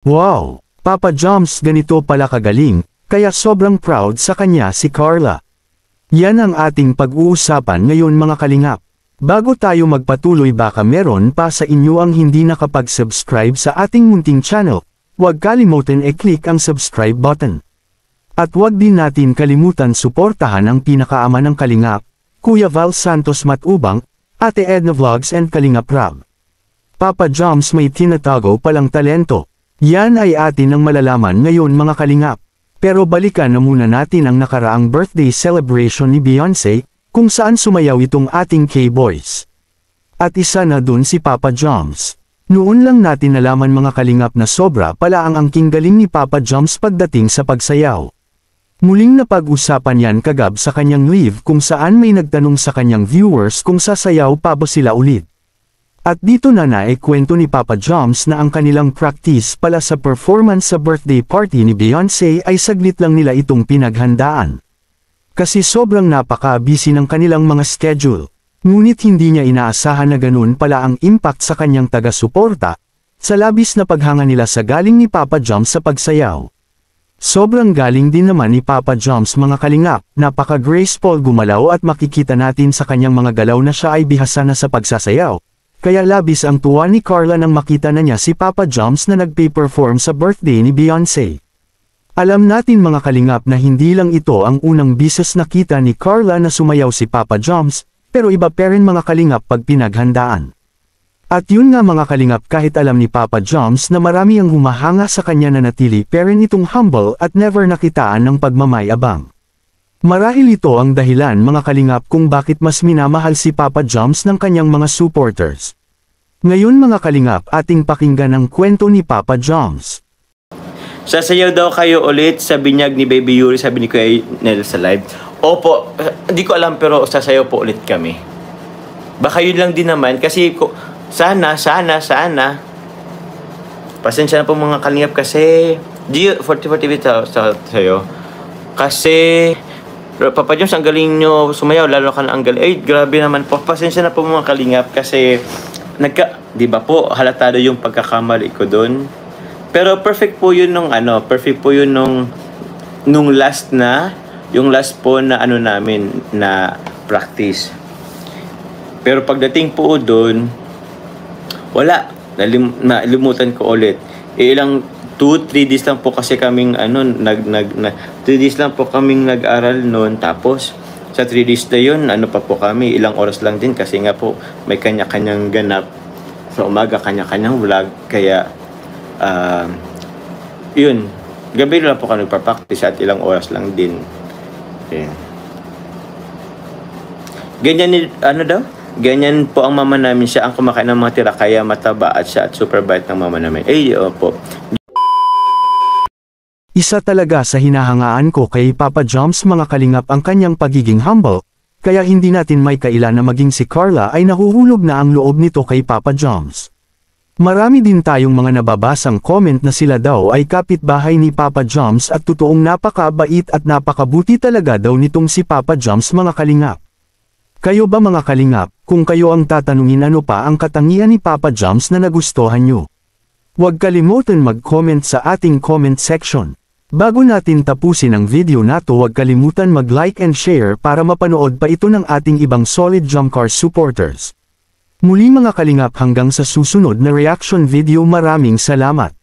Wow! Papa Joms, ganito pala kagaling, kaya sobrang proud sa kanya si Carla. Yan ang ating pag-uusapan ngayon mga kalingap. Bago tayo magpatuloy, baka meron pa sa inyo ang hindi nakapag-subscribe sa ating munting channel, huwag kalimutan i-click ang subscribe button. At huwag din natin kalimutan suportahan ang pinakaama ng kalingap, Kuya Val Santos Matubang, Ate Edna Vlogs and Kalingap Rab. Papa Joms may tinatago palang talento. Yan ay atin ang malalaman ngayon mga kalingap. Pero balikan na muna natin ang nakaraang birthday celebration ni Beyonce, kung saan sumayaw itong ating K-Boys. At isa na dun si Papa Joms. Noon lang natin nalaman mga kalingap na sobra pala ang angking galing ni Papa Joms pagdating sa pagsayaw. Muling napag-usapan yan kagab sa kanyang live kung saan may nagtanong sa kanyang viewers kung sasayaw pa ba sila ulit. At dito na kwento ni Papa Joms na ang kanilang practice pala sa performance sa birthday party ni Beyonce ay saglit lang nila itong pinaghandaan. Kasi sobrang napaka-busy ng kanilang mga schedule. Ngunit hindi niya inaasahan na ganun pala ang impact sa kanyang taga-suporta, sa labis na paghanga nila sa galing ni Papa Joms sa pagsayaw. Sobrang galing din naman ni Papa Joms mga kalingap, napaka-graceful gumalaw at makikita natin sa kanyang mga galaw na siya ay bihasa na sa pagsasayaw. Kaya labis ang tuwa ni Carla nang makita na niya si Papa Joms na nagpe-perform sa birthday ni Beyonce. Alam natin mga kalingap na hindi lang ito ang unang bises nakita ni Carla na sumayaw si Papa Joms, pero iba pa rin mga kalingap pag pinaghandaan. At yun nga mga kalingap, kahit alam ni Papa Joms na marami ang humahanga sa kanya na natili pa rin itong humble at never nakitaan ng pagmamayabang. Marahil ito ang dahilan mga kalingap kung bakit mas minamahal si Papa Joms ng kanyang mga supporters. Ngayon mga kalingap, ating pakinggan ang kwento ni Papa Joms. Sasayaw daw kayo ulit sa binyag ni Baby Yuri, sabi ni Kuya Nel sa live. Opo, hindi ko alam pero sasayaw po ulit kami. Baka yun lang din naman kasi sana. Pasensya na po mga kalingap kasi Gio 40-40 sa'yo. Kasi Papa Joms, ang galing nyo sumayaw, lalo ka na ang galing. Ay, grabe naman po. Pasensya na po mga kalingap kasi di ba po, halatado yung pagkakamali ko doon. Pero perfect po yun nung last po na namin na practice. Pero pagdating po doon, wala, nalimutan ko ulit. Ilang 2-3 days lang po kasi kaming 3 days lang po kaming nag-aral noon, tapos sa 3 days na yun, pa po kami, ilang oras lang din kasi nga po may kanya-kanyang ganap sa umaga, kanya-kanyang vlog, kaya yun, gabi lang po kami nagpa-practice at ilang oras lang din. Okay. Ganyan po ang mama namin, siya ang kumakain ng mga tira, kaya mataba at siya at super bite ng mama namin. Opo. Isa talaga sa hinahangaan ko kay Papa Joms mga kalingap ang kanyang pagiging humble, kaya hindi natin may kaila na maging si Carla ay nahuhulog na ang loob nito kay Papa Joms. Marami din tayong mga nababasang comment na sila daw ay kapitbahay ni Papa Joms at totoong napakabait at napakabuti talaga daw nitong si Papa Joms mga kalingap. Kayo ba mga kalingap, kung kayo ang tatanungin ano pa ang katangian ni Papa Joms na nagustuhan nyo? Huwag kalimutan mag-comment sa ating comment section. Bago natin tapusin ang video na to, huwag kalimutan mag-like and share para mapanood pa ito ng ating ibang solid Jumcar supporters. Muli mga kalingap, hanggang sa susunod na reaction video, maraming salamat.